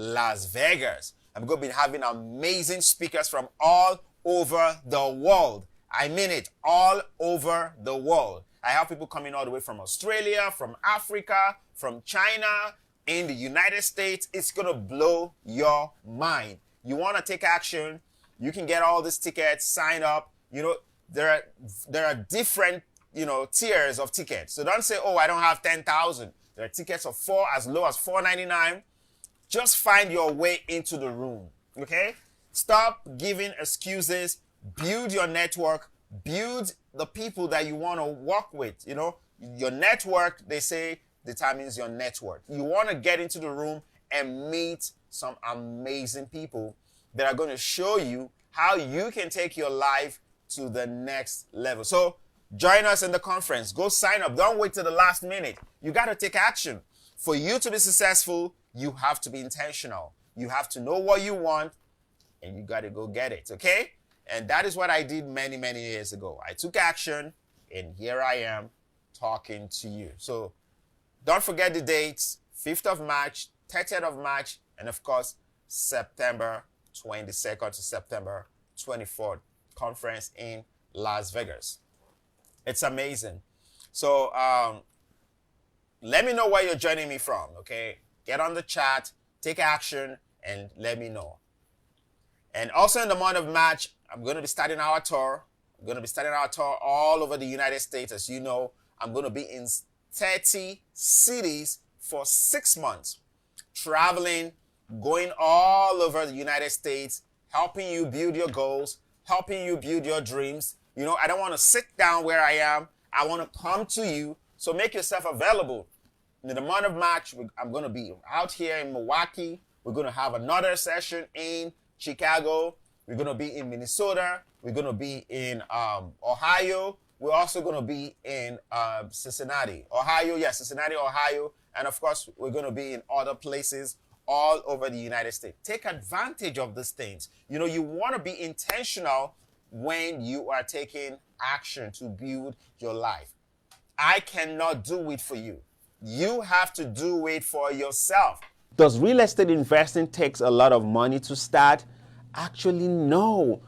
Las Vegas. I'm going to be having amazing speakers from all over the world. I mean it, all over the world. I have people coming all the way from Australia, from Africa, from China, in the United States. It's going to blow your mind. You want to take action, you can get all these tickets, sign up. There are different, tiers of tickets. So don't say, oh, I don't have 10,000. There are tickets of as low as $4.99. Just find your way into the room, okay? Stop giving excuses. Build your network. Build the people that you want to work with. Your network, they say, determines your net worth. You want to get into the room and meet some amazing people that are going to show you how you can take your life to the next level. So join us in the conference. Go sign up. Don't wait till the last minute. You got to take action. For you to be successful, you have to be intentional. You have to know what you want, and you got to go get it, okay? And that is what I did many, many years ago. I took action, and here I am talking to you. So don't forget the dates, 5th of March, 30th of March, and of course, September 22nd to September 24th, conference in Las Vegas. It's amazing. So let me know where you're joining me from, okay? Get on the chat, take action, and let me know. And also in the month of March, I'm going to be starting our tour. I'm going to be starting our tour all over the United States. As you know, I'm going to be in 30 cities for 6 months, traveling, going all over the United States, helping you build your goals, helping you build your dreams. I don't want to sit down where I am. I want to come to you. So make yourself available. In the month of March, I'm going to be out here in Milwaukee. We're going to have another session in Chicago. We're going to be in Minnesota. We're going to be in Ohio. We're also going to be in Cincinnati, Ohio. Yeah, Cincinnati, Ohio. And of course, we're going to be in other places all over the United States. Take advantage of these things. You want to be intentional when you are taking action to build your life. I cannot do it for you. You have to do it for yourself. Does real estate investing takes a lot of money to start? Actually, no.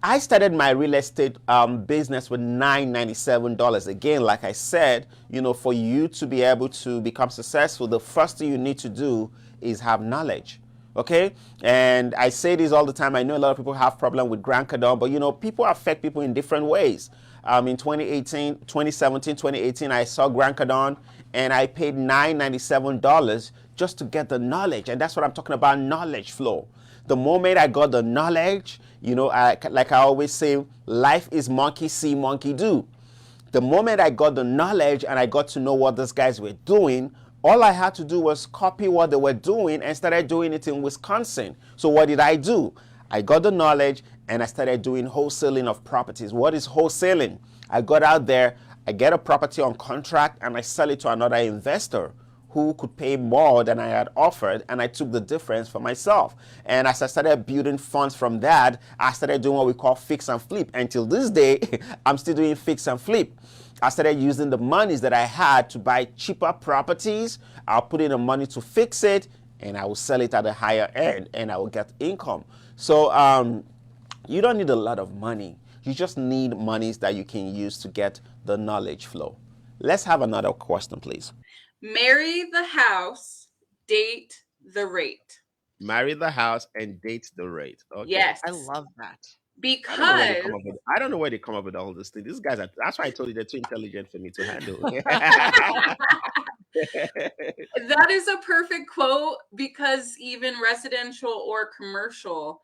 I started my real estate business with $997. Again, like I said, for you to be able to become successful, the first thing you need to do is have knowledge. Okay? And I say this all the time. I know a lot of people have problem with Grant Cardone, but people affect people in different ways. In 2017, 2018, I saw Grant Cardone and I paid $997 just to get the knowledge. And that's what I'm talking about, knowledge flow. The moment I got the knowledge, like I always say, life is monkey see, monkey do. The moment I got the knowledge and I got to know what these guys were doing, all I had to do was copy what they were doing and started doing it in Wisconsin. So what did I do? I got the knowledge and I started doing wholesaling of properties. What is wholesaling? I got out there, I get a property on contract and I sell it to another investor who could pay more than I had offered, and I took the difference for myself. And as I started building funds from that, I started doing what we call fix and flip. Until this day, I'm still doing fix and flip. I started using the monies that I had to buy cheaper properties. I'll put in the money to fix it, and I will sell it at a higher end, and I will get income. So you don't need a lot of money. You just need monies that you can use to get the knowledge flow. Let's have another question, please. Marry the house, date the rate. Marry the house and date the rate. Okay. Yes. I love that. Because I don't know where they come up with all this thing. These guys that's why I told you they're too intelligent for me to handle. that is a perfect quote, because even residential or commercial,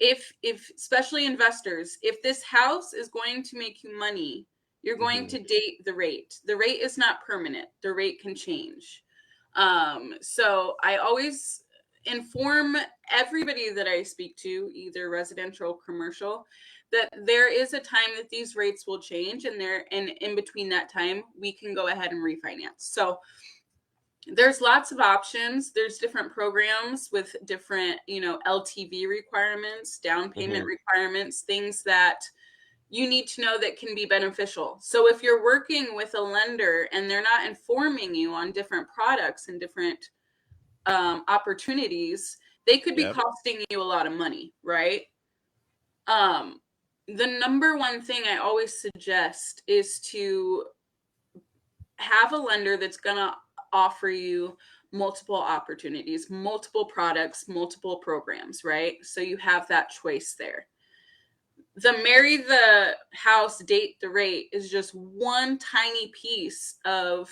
if especially investors, if this house is going to make you money, you're going to date the rate. The rate is not permanent. The rate can change. So I always inform everybody that I speak to, either residential or commercial, that there is a time that these rates will change, and in between that time, we can go ahead and refinance. So there's lots of options. There's different programs with different, LTV requirements, down payment requirements, things that you need to know that can be beneficial. So if you're working with a lender and they're not informing you on different products and different opportunities, they could be Yep. costing you a lot of money, right? The number one thing I always suggest is to have a lender that's going to offer you multiple opportunities, multiple products, multiple programs, right? So you have that choice there. The marry the house, date the rate is just one tiny piece of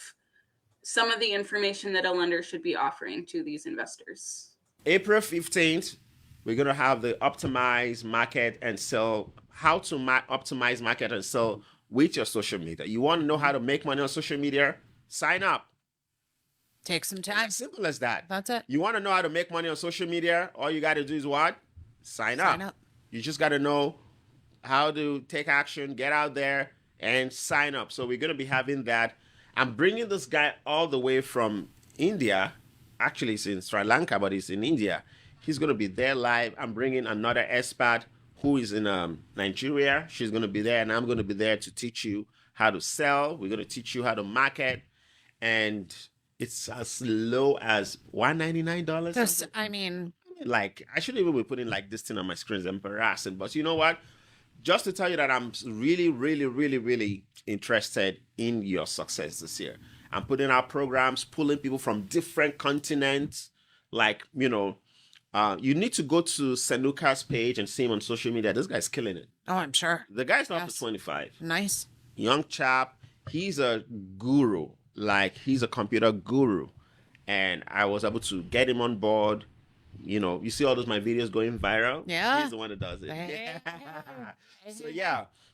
some of the information that a lender should be offering to these investors. April 15th, we're going to have the optimize market and sell, how to optimize market and sell with your social media. You want to know how to make money on social media? Sign up. Take some It's time. as simple as that. That's it. You want to know how to make money on social media? All you got to do is what? Sign up. You just got to know how to take action, get out there, and sign up. So we're going to be having that. I'm bringing this guy all the way from India. Actually, he's in Sri Lanka, but he's in India. He's going to be there live. I'm bringing another expert who is in Nigeria. She's going to be there, and I'm going to be there to teach you how to sell. We're going to teach you how to market, and it's as low as $199. I mean, like, I shouldn't even be putting like this thing on my screen. It's embarrassing. But you know what? Just to tell you that I'm really, really, really, really interested in your success this year. I'm putting out programs, pulling people from different continents. Like, you need to go to Senuka's page and see him on social media. This guy's killing it. oh, I'm sure. The guy's not for 25. Nice. Young chap. He's a guru. Like, he's a computer guru. And I was able to get him on board. You see all those my videos going viral? Yeah. He's the one that does it. Hey.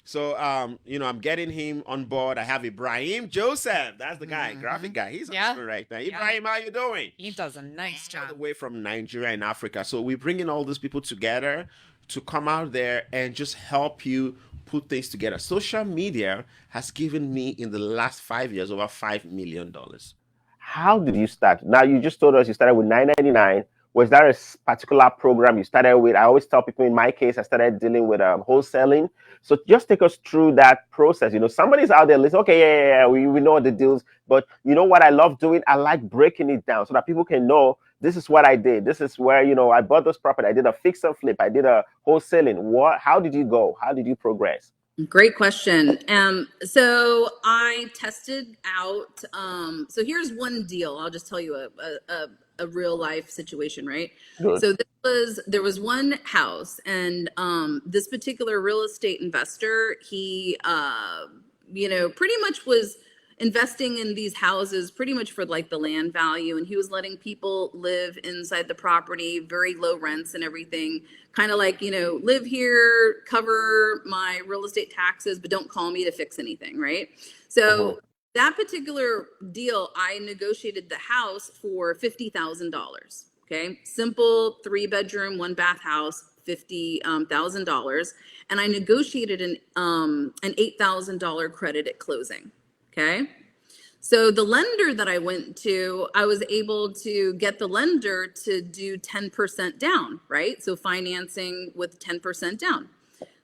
So I'm getting him on board. I have Ibrahim Joseph. That's the guy, graphic guy. He's on screen right now. Ibrahim, how you doing? He does a nice All job. the way from Nigeria and Africa. So we're bringing all these people together to come out there and just help you put things together. Social media has given me in the last 5 years over $5 million. How did you start? Now, you just told us you started with $9.99. Was there a particular program you started with? I always tell people, in my case, I started dealing with wholesaling. So just take us through that process. Somebody's out there listening, okay, yeah, we know the deals. But you know what I love doing? I like breaking it down so that people can know, this is what I did. This is where, I bought this property. I did a fix and flip. I did a wholesaling. How did you go? How did you progress? Great question. So I tested out. So here's one deal. I'll just tell you a real life situation, right? Good. So there was one house, and this particular real estate investor, he pretty much was investing in these houses pretty much for like the land value, and he was letting people live inside the property, very low rents and everything, kind of like, live here, cover my real estate taxes, but don't call me to fix anything, right? So that particular deal, I negotiated the house for $50,000. Okay, simple 3-bedroom, 1-bath house, $50,000, and I negotiated an $8,000 credit at closing. Okay, so the lender that I went to, I was able to get the lender to do 10% down, right? So financing with 10% down.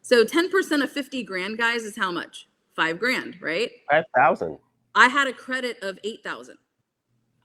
So 10% of 50 grand, guys, is how much? $5 grand, right? 5,000. I had a credit of 8,000.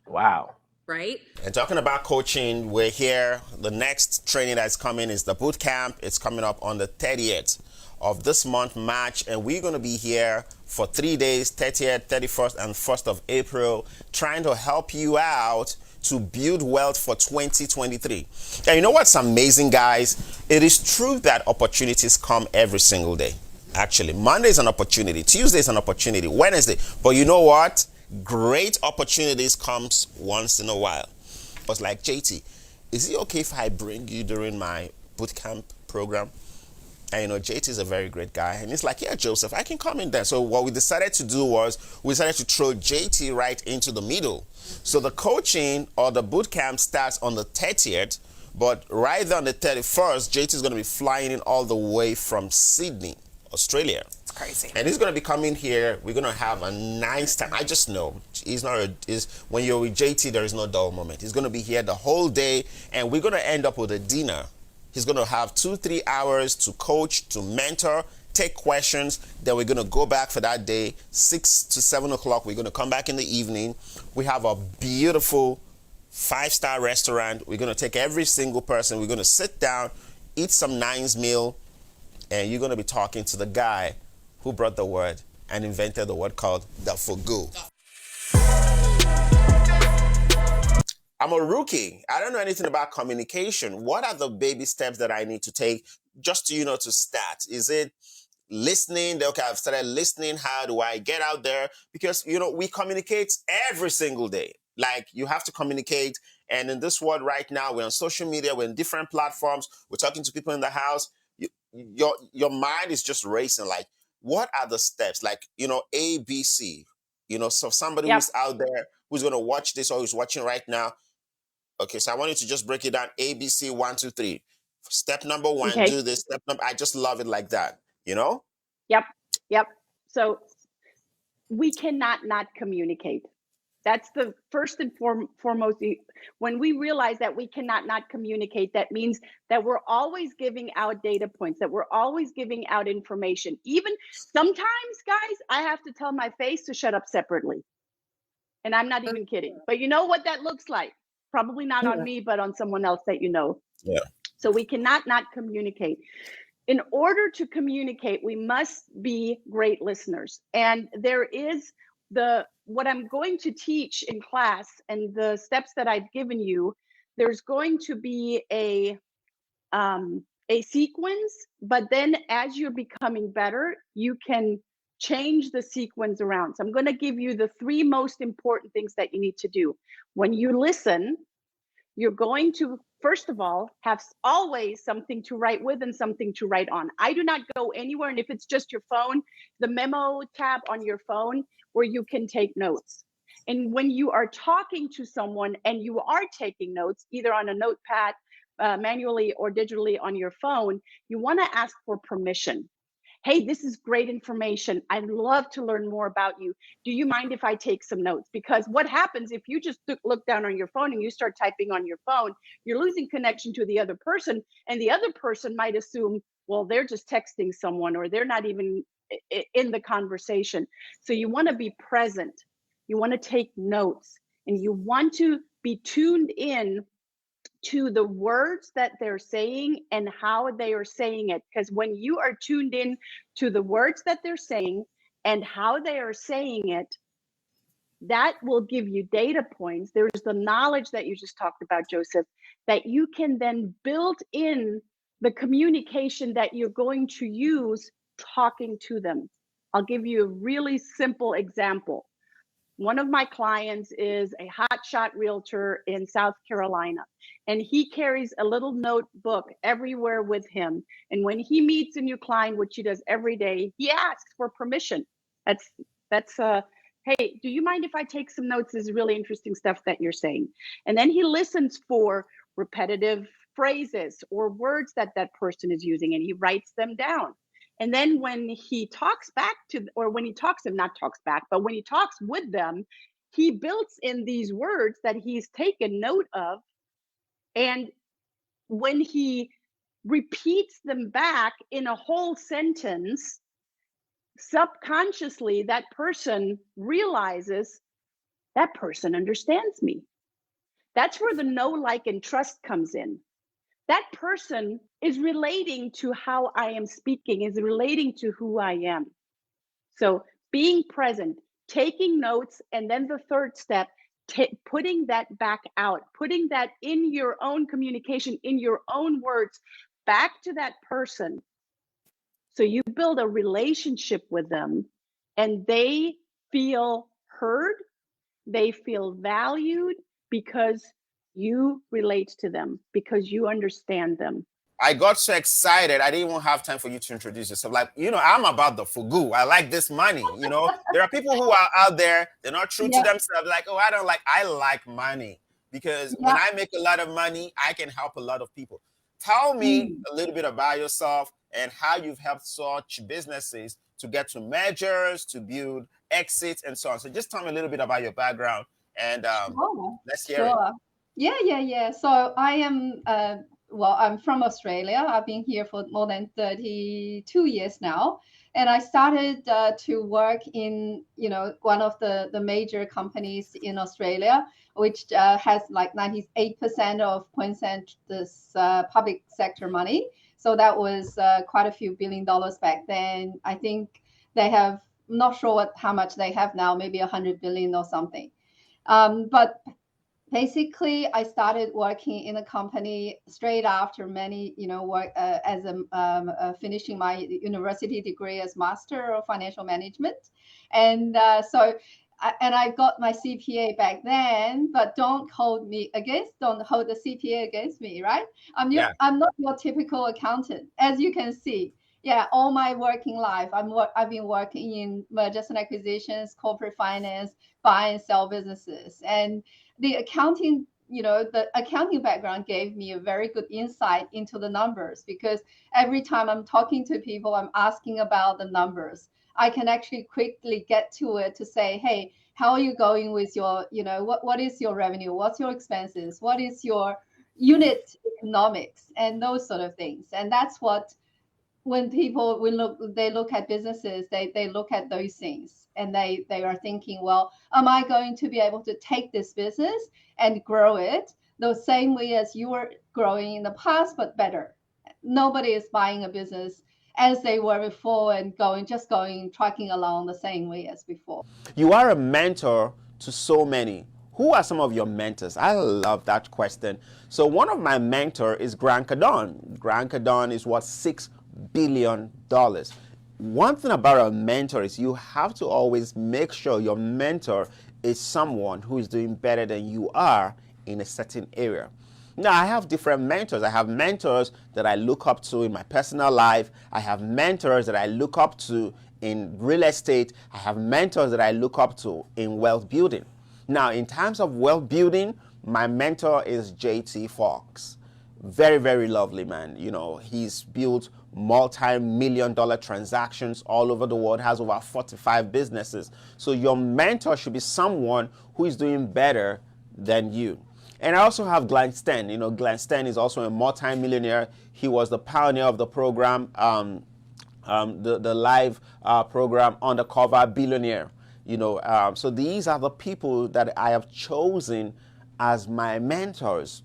Wow. Right? And talking about coaching, we're here. The next training that's coming is the boot camp. It's coming up on the 30th of this month, March, and we're going to be here for 3 days, 30th, 31st, and 1st of April, trying to help you out to build wealth for 2023. And you know what's amazing, guys? It is true that opportunities come every single day. Actually, Monday is an opportunity, Tuesday is an opportunity, Wednesday. But you know what? Great opportunities comes once in a while. I was like, JT, is it okay if I bring you during my bootcamp program? And JT is a very great guy. And he's like, yeah, Joseph, I can come in there. So what we decided to do was we decided to throw JT right into the middle. So the coaching or the bootcamp starts on the 30th, but right there on the 31st, JT is going to be flying in all the way from Sydney, Australia. It's crazy. And he's going to be coming here. We're going to have a nice time. I just know when you're with JT, there is no dull moment. He's going to be here the whole day, and we're going to end up with a dinner. He's going to have 2-3 hours to coach, to mentor, take questions. Then we're going to go back for that day, 6 to 7 o'clock. We're going to come back in the evening. We have a beautiful 5-star restaurant. We're going to take every single person. We're going to sit down, eat some nice meal, and you're going to be talking to the guy who brought the word and invented the word called the fugu. I'm a rookie. I don't know anything about communication. What are the baby steps that I need to take just to, to start? Is it listening? Okay, I've started listening. How do I get out there? Because, we communicate every single day. Like, you have to communicate. And in this world right now, we're on social media, we're in different platforms, we're talking to people in the house. Your mind is just racing. Like, what are the steps? Like, A, B, C. So somebody who's out there who's going to watch this or who's watching right now. Okay, so I want you to just break it down. A, B, C, 1, 2, 3. Step number 1, do this. Step number, I just love it like that, Yep. So we cannot not communicate. That's the first and foremost. When we realize that we cannot not communicate, that means that we're always giving out data points, that we're always giving out information. Even sometimes, guys, I have to tell my face to shut up separately. And I'm not even kidding. But you know what that looks like? Probably not on me, but on someone else that you know. Yeah. So we cannot not communicate. In order to communicate, we must be great listeners. And there is what I'm going to teach in class and the steps that I've given you, there's going to be a sequence, but then as you're becoming better, you can change the sequence around. So I'm going to give you the 3 most important things that you need to do. When you listen, you're going to, first of all, have always something to write with and something to write on. I do not go anywhere. And if it's just your phone, the memo tab on your phone where you can take notes. And when you are talking to someone and you are taking notes, either on a notepad, manually or digitally on your phone, you want to ask for permission. Hey, this is great information. I'd love to learn more about you. Do you mind if I take some notes? Because what happens if you just look down on your phone and you start typing on your phone, you're losing connection to the other person. And the other person might assume, well, they're just texting someone or they're not even in the conversation. So you want to be present. You want to take notes and you want to be tuned in to the words that they're saying and how they are saying it. Because when you are tuned in to the words that they're saying and how they are saying it, that will give you data points. There's the knowledge that you just talked about, Joseph, that you can then build in the communication that you're going to use talking to them. I'll give you a really simple example. One of my clients is a hotshot realtor in South Carolina, and he carries a little notebook everywhere with him. And when he meets a new client, which he does every day, he asks for permission. That's hey, do you mind if I take some notes? This is really interesting stuff that you're saying. And then he listens for repetitive phrases or words that that person is using, and he writes them down. And then when he talks back to, or when he talks and not talks back, but when he talks with them, he builds in these words that he's taken note of. And when he repeats them back in a whole sentence, subconsciously, that person realizes that person understands me. That's where the know, like, and trust comes in. That person is relating to how I am speaking, is relating to who I am. So being present, taking notes, and then the third step, putting that back out, putting that in your own communication, in your own words, back to that person. So you build a relationship with them and they feel heard, they feel valued because you relate to them, because you understand them. I got so excited, I didn't even have time for you to introduce yourself. Like, I'm about the fugu. I like this money. There are people who are out there, they're not true to themselves. Like, oh, I like money. Because when I make a lot of money, I can help a lot of people. Tell me a little bit about yourself and how you've helped such businesses to get to mergers, to build exits, and so on. So just tell me a little bit about your background and let's hear it. Yeah. So I am well, I'm from Australia. I've been here for more than 32 years now. And I started to work in, one of the major companies in Australia, which has like 98% of Queensland this public sector money. So that was quite a few $billions back then. I think they have, not sure how much they have now, maybe 100 billion or something. But basically, I started working in a company straight after many, work as finishing my university degree as Master of Financial Management, and I got my CPA back then. But don't hold the CPA against me, right? I'm not your typical accountant, as you can see. Yeah, all my working life, I've been working in mergers and acquisitions, corporate finance, buy and sell businesses, and the accounting background gave me a very good insight into the numbers, because every time I'm talking to people, I'm asking about the numbers. I can actually quickly get to it to say, hey, how are you going with your, what is your revenue? What's your expenses? What is your unit economics? And those sort of things. And that's what, when people they look at businesses, they look at those things, and they are thinking, well, am I going to be able to take this business and grow it the same way as you were growing in the past, but better? Nobody is buying a business as they were before and trucking along the same way as before. You are a mentor to so many. Who are some of your mentors? I love that question. So one of my mentors is Grant Cardone. Grant Cardone is worth $6 billion. One thing about a mentor is you have to always make sure your mentor is someone who is doing better than you are in a certain area. Now, I have different mentors. I have mentors that I look up to in my personal life. I have mentors that I look up to in real estate. I have mentors that I look up to in wealth building. Now, in terms of wealth building, my mentor is JT Fox. Very, very lovely man. He's built multi-million-dollar transactions all over the world, has over 45 businesses. So your mentor should be someone who is doing better than you. And I also have Glenn Sten. Glenn Sten is also a multi-millionaire. He was the pioneer of the program, the live program, Undercover Billionaire. So these are the people that I have chosen as my mentors.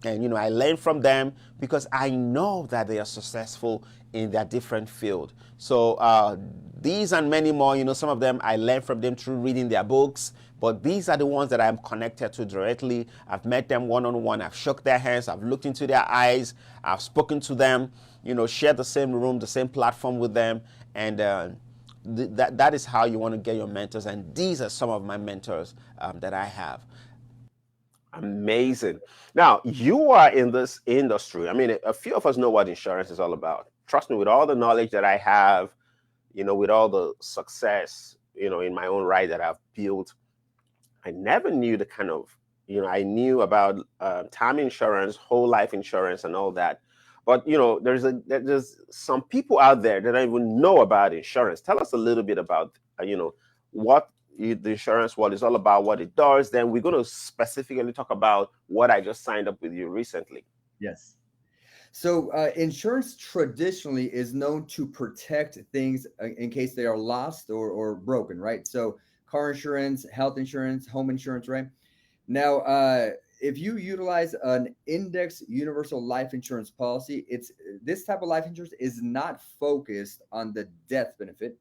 And, I learn from them because I know that they are successful in their different field. So these and many more, some of them I learn from them through reading their books. But these are the ones that I'm connected to directly. I've met them one-on-one. I've shook their hands. I've looked into their eyes. I've spoken to them, shared the same room, the same platform with them. And that is how you want to get your mentors. And these are some of my mentors that I have. Amazing. Now, you are in this industry. I mean, a few of us know what insurance is all about. Trust me, with all the knowledge that I have, with all the success, in my own right that I've built, I never knew the kind of, I knew about term insurance, whole life insurance and all that. But, there's some people out there that don't even know about insurance. Tell us a little bit about, what the insurance world is all about, what it does. Then we're going to specifically talk about what I just signed up with you recently. Yes. So insurance traditionally is known to protect things in case they are lost or broken, right? So car insurance, health insurance, home insurance, right? Now, if you utilize an index universal life insurance policy, this type of life insurance is not focused on the death benefit.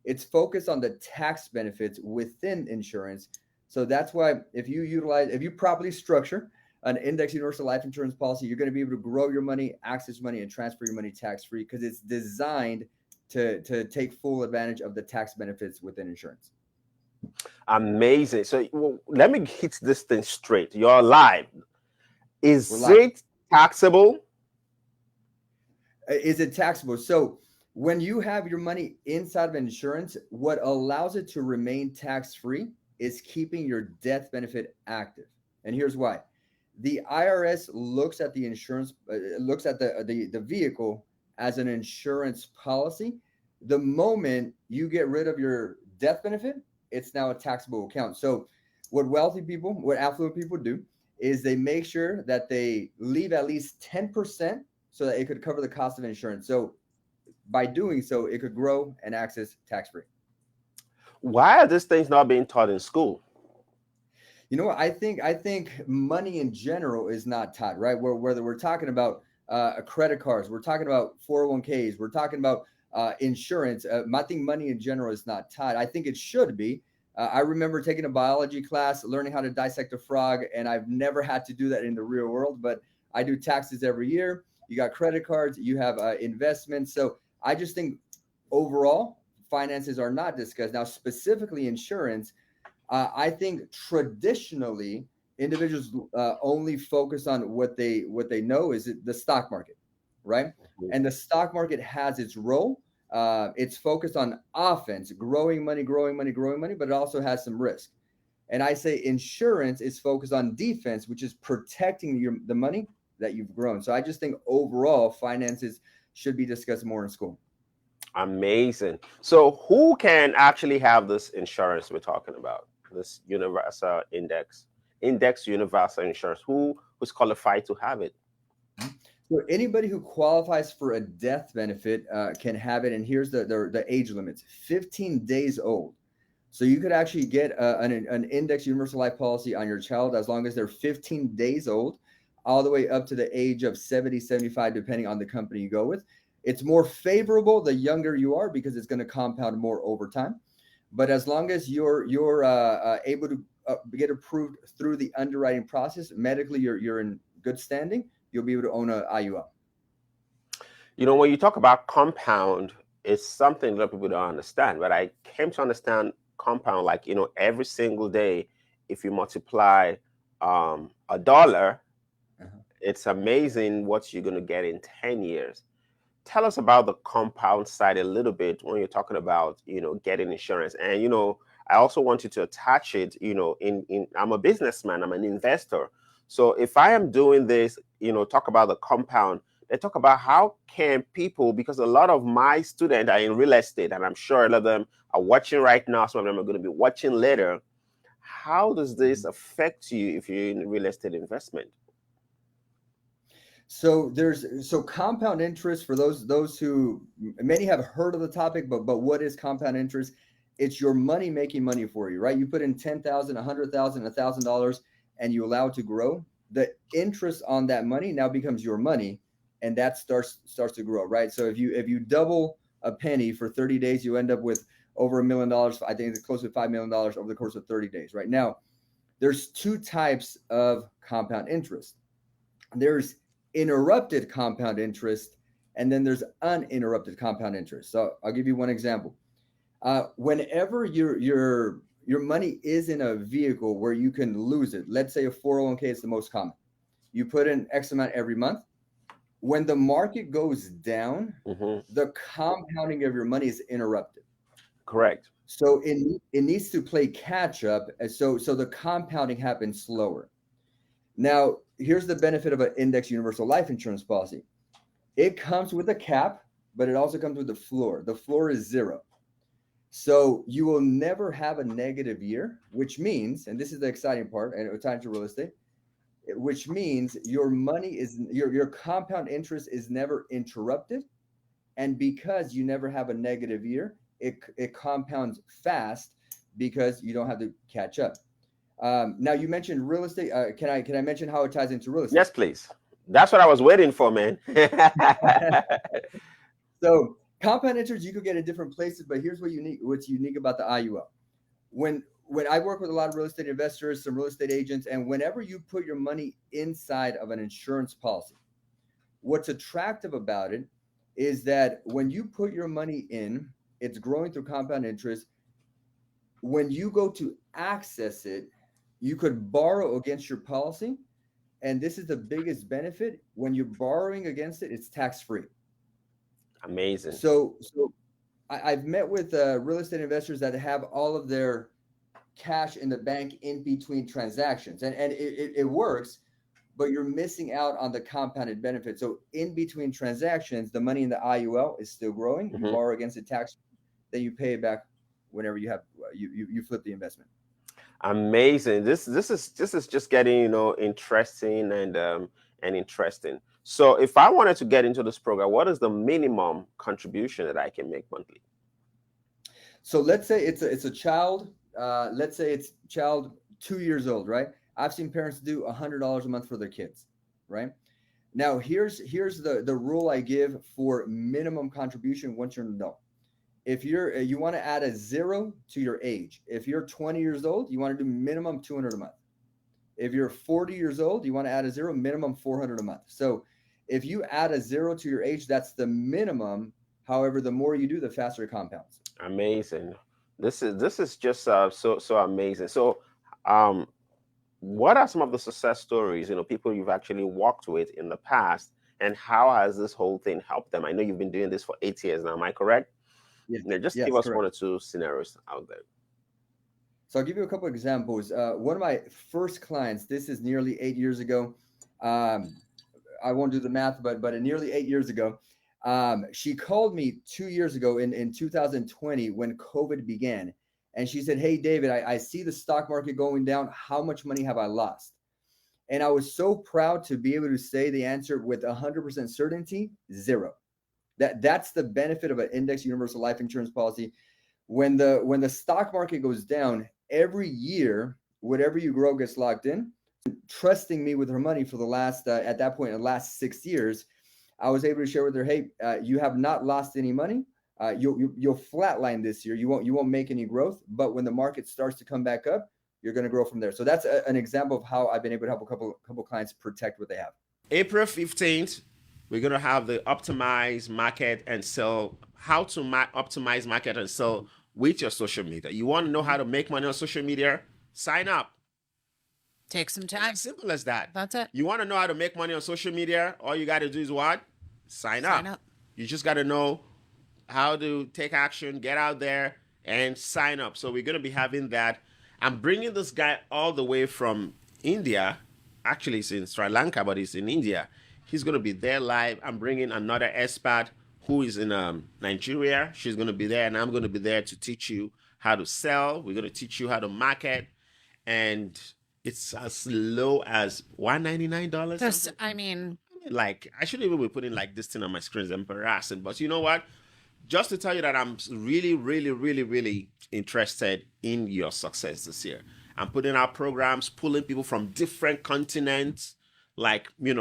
It's focused on the tax benefits within insurance. So that's why if you properly structure an index universal life insurance policy, you're going to be able to grow your money, access money, and transfer your money tax-free, because it's designed to take full advantage of the tax benefits within insurance. Amazing. So let me hit this thing straight. You're live. Is it taxable? Is it taxable? So when you have your money inside of insurance, what allows it to remain tax-free is keeping your death benefit active. And here's why. The IRS looks at the insurance, looks at the vehicle as an insurance policy. The moment you get rid of your death benefit, it's now a taxable account. So what affluent people do is they make sure that they leave at least 10% so that it could cover the cost of insurance. So by doing so, it could grow and access tax-free. Why are these things not being taught in school? You know what? I think money in general is not taught, right? Whether we're talking about credit cards, we're talking about 401ks, we're talking about insurance. I think money in general is not taught. I think it should be. I remember taking a biology class, learning how to dissect a frog, and I've never had to do that in the real world, but I do taxes every year. You got credit cards, you have investments. So I just think overall, finances are not discussed. Now, specifically insurance, I think traditionally individuals only focus on what they know is the stock market, right? And the stock market has its role. It's focused on offense, growing money, but it also has some risk. And I say insurance is focused on defense, which is protecting the money that you've grown. So I just think overall finances should be discussed more in school. Amazing. So who can actually have this insurance we're talking about? This universal index universal insurance. Who's qualified to have it? So anybody who qualifies for a death benefit can have it. And here's the age limits: 15 days old. So you could actually get an index universal life policy on your child as long as they're 15 days old, all the way up to the age of 70, 75, depending on the company you go with. It's more favorable the younger you are because it's going to compound more over time. But as long as you're able to get approved through the underwriting process, medically you're in good standing, you'll be able to own a IUL. You know, when you talk about compound, it's something a lot of people don't understand. But I came to understand compound like, you know, every single day, if you multiply $1, it's amazing what you're going to get in 10 years. Tell us about the compound side a little bit when you're talking about, you know, getting insurance. And, you know, I also want you to attach it, you know, I'm a businessman, I'm an investor. So if I am doing this, you know, talk about the compound, they talk about how can people, because a lot of my students are in real estate, and I'm sure a lot of them are watching right now. Some of them are going to be watching later. How does this affect you if you're in real estate investment? So compound interest, for those who many have heard of the topic, but what is compound interest? It's your money making money for you, right? You put in $10,000, $100,000, $1,000, and you allow it to grow. The interest on that money now becomes your money, and that starts to grow, right? So if you double a penny for 30 days, you end up with over $1 million. I think it's close to $5 million over the course of 30 days. Right now, there's two types of compound interest. There's interrupted compound interest, and then there's uninterrupted compound interest. So I'll give you one example. Whenever your money is in a vehicle where you can lose it, let's say a 401k is the most common. You put in X amount every month. When the market goes down, the compounding of your money is interrupted. Correct. So it needs to play catch up. So the compounding happens slower. Now, here's the benefit of an index universal life insurance policy. It comes with a cap, but it also comes with a floor. The floor is 0. So you will never have a negative year, which means, and this is the exciting part, and it's tied to real estate, which means your money is your compound interest is never interrupted. And because you never have a negative year, it compounds fast because you don't have to catch up. Now you mentioned real estate. Can I mention how it ties into real estate? Yes, please. That's what I was waiting for, man. So compound interest you could get in different places, but here's what's unique about the IUL. When I work with a lot of real estate investors, some real estate agents, and whenever you put your money inside of an insurance policy, what's attractive about it is that when you put your money in, it's growing through compound interest. When you go to access it, you could borrow against your policy. And this is the biggest benefit. When you're borrowing against it, it's tax-free. Amazing. So I've met with real estate investors that have all of their cash in the bank in between transactions. And it works, but you're missing out on the compounded benefit. So in between transactions, the money in the IUL is still growing. You borrow against the tax, then you pay it back whenever you flip the investment. Amazing. This is just getting, interesting and interesting. So if I wanted to get into this program, what is the minimum contribution that I can make monthly? So let's say it's a child. Let's say it's child 2 years old, right? I've seen parents do $100 a month for their kids, right? Now here's the rule I give for minimum contribution once you're an adult. If you want to add a 0 to your age. If you're 20 years old, you want to do minimum 200 a month. If you're 40 years old, you want to add a 0, minimum 400 a month. So if you add a 0 to your age, that's the minimum. However, the more you do, the faster it compounds. Amazing. This is just so amazing. So what are some of the success stories, people you've actually worked with in the past, and how has this whole thing helped them? I know you've been doing this for 8 years now. Am I correct? Yeah. Just Yes, give us correct. 1 or 2 scenarios out there. So I'll give you a couple of examples. One of my first clients, this is nearly 8 years ago. I won't do the math, but nearly 8 years ago, she called me 2 years ago in 2020 when COVID began. And she said, "Hey, David, I see the stock market going down. How much money have I lost?" And I was so proud to be able to say the answer with 100% certainty, 0. That's the benefit of an index universal life insurance policy. When the stock market goes down, every year, whatever you grow gets locked in. Trusting me with her money for the last, at that point, the last 6 years, I was able to share with her, "Hey, you have not lost any money. You'll flatline this year. You won't make any growth. But when the market starts to come back up, you're going to grow from there." So that's an example of how I've been able to help a couple clients protect what they have. April 15th, we're going to have the optimize market and sell, how to optimize market and sell with your social media. You want to know how to make money on social media? Sign up. Take some It's time. as simple as that. That's it. You want to know how to make money on social media? All you got to do is what? Sign up. You just got to know how to take action, get out there and sign up. So we're going to be having that. I'm bringing this guy all the way from India. Actually, he's in Sri Lanka, but he's in India. He's going to be there live. I'm bringing another expert who is in Nigeria. She's going to be there, and I'm going to be there to teach you how to sell. We're going to teach you how to market, and it's as low as $199. Just, I mean, Like, I shouldn't even be putting like this thing on my screen. It's embarrassing. But you know what? Just to tell you that I'm really, really, really, really interested in your success this year. I'm putting out programs, pulling people from different continents. Like, you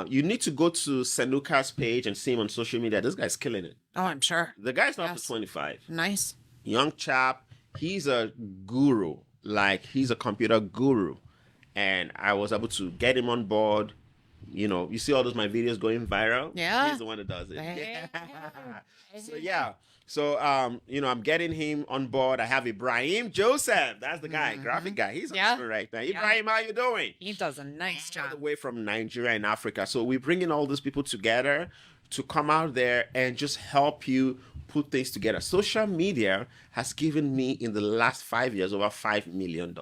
need to go to Senuka's page and see him on social media. This guy's killing it. oh, I'm sure. The guy's not Yes. 25. Nice. Young chap. He's a guru. Like, he's a computer guru. And I was able to get him on board. You see all those my videos going viral? Yeah. He's the one that does it. Hey. So, yeah. So, I'm getting him on board. I have Ibrahim Joseph. That's the guy, graphic guy. He's Yeah. on screen right now. Ibrahim, how you doing? He does a nice All the job. way from Nigeria and Africa. So we're bringing all these people together to come out there and just help you put things together. Social media has given me in the last 5 years over $5 million.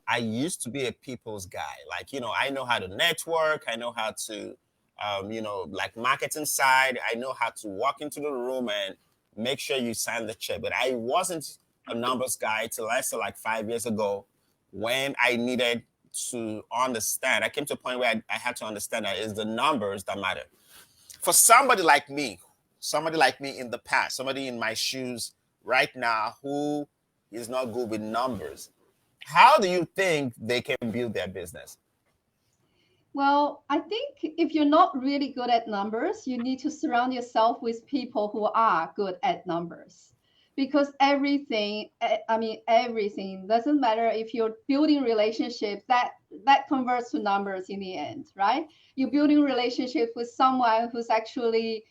I used to be a people's guy. Like, I know how to network. I know how to, like marketing side. I know how to walk into the room and make sure you sign the check. But I wasn't a numbers guy till I said like 5 years ago when I needed to understand. I came to a point where I had to understand that it's the numbers that matter. For somebody like me in the past, somebody in my shoes right now who is not good with numbers, how do you think they can build their business? Well, I think if you're not really good at numbers, you need to surround yourself with people who are good at numbers. Because everything doesn't matter if you're building relationships, that converts to numbers in the end, right? You're building relationships with someone who's actually,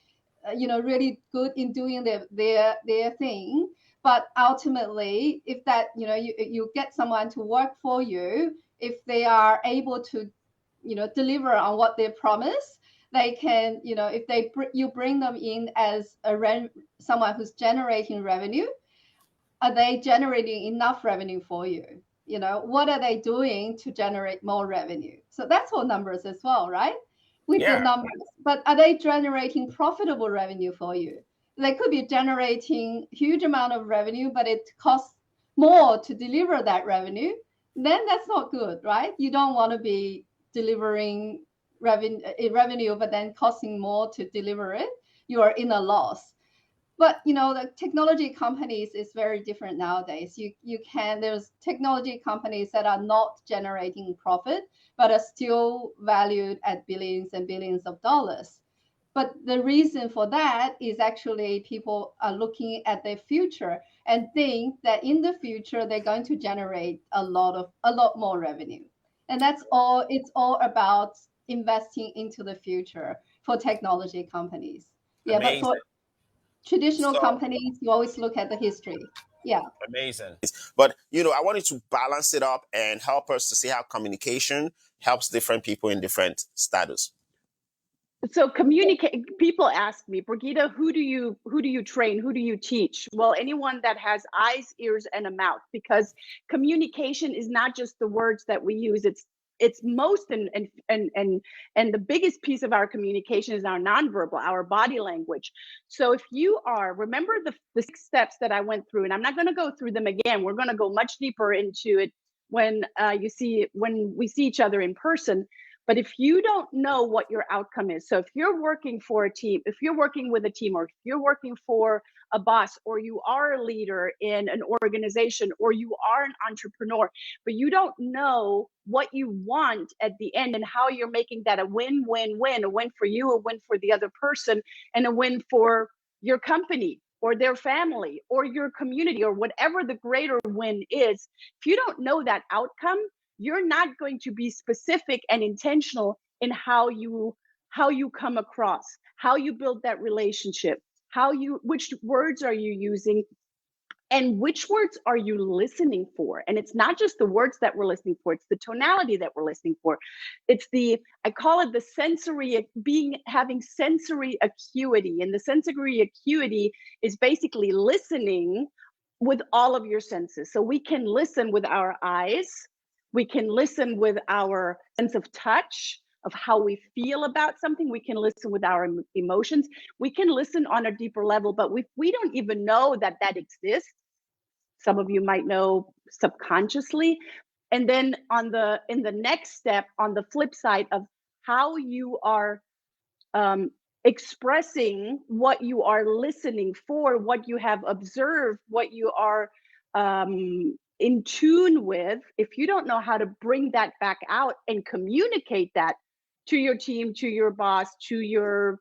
really good in doing their thing. But ultimately, if that, you get someone to work for you, if they are able to, deliver on what they promise, they can, if you bring them in as someone who's generating revenue, are they generating enough revenue for you? What are they doing to generate more revenue? So that's all numbers as well, right? with Yeah. the numbers, but are they generating profitable revenue for you? They could be generating huge amount of revenue, but it costs more to deliver that revenue. Then that's not good, right? You don't want to be delivering revenue, but then costing more to deliver it. You are in a loss. But the technology companies is very different nowadays. There's technology companies that are not generating profit, but are still valued at billions and billions of dollars. But the reason for that is actually people are looking at their future and think that in the future they're going to generate a lot more revenue. And that's all. It's all about investing into the future for technology companies. Yeah, Amazing. but for traditional So- companies, you always look at the history. Yeah. Amazing. But I wanted to balance it up and help us to see how communication helps different people in different status. So communicate. People ask me, Brigitte, who do you train? Who do you teach? Well, anyone that has eyes, ears, and a mouth, because communication is not just the words that we use. It's most and the biggest piece of our communication is our nonverbal, our body language. So if you remember the 6 steps that I went through, and I'm not going to go through them again. We're going to go much deeper into it when we see each other in person. But if you don't know what your outcome is, so if you're working for a team, if you're working with a team, or if you're working for a boss, or you are a leader in an organization, or you are an entrepreneur, but you don't know what you want at the end and how you're making that a win-win-win, a win for you, a win for the other person, and a win for your company or their family or your community or whatever the greater win is, if you don't know that outcome, you're not going to be specific and intentional in how you come across, how you build that relationship, which words are you using, and which words are you listening for. And it's not just the words that we're listening for, it's the tonality that we're listening for. It's I call it the sensory, having sensory acuity. And the sensory acuity is basically listening with all of your senses. So we can listen with our eyes, we can listen with our sense of touch, of how we feel about something. We can listen with our emotions. We can listen on a deeper level, but we don't even know that exists. Some of you might know subconsciously. And then in the next step, on the flip side of how you are expressing what you are listening for, what you have observed, what you are in tune with, if you don't know how to bring that back out and communicate that to your team, to your boss, to your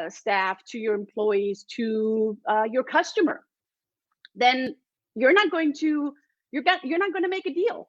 staff, to your employees, to your customer, then you're not going to make a deal.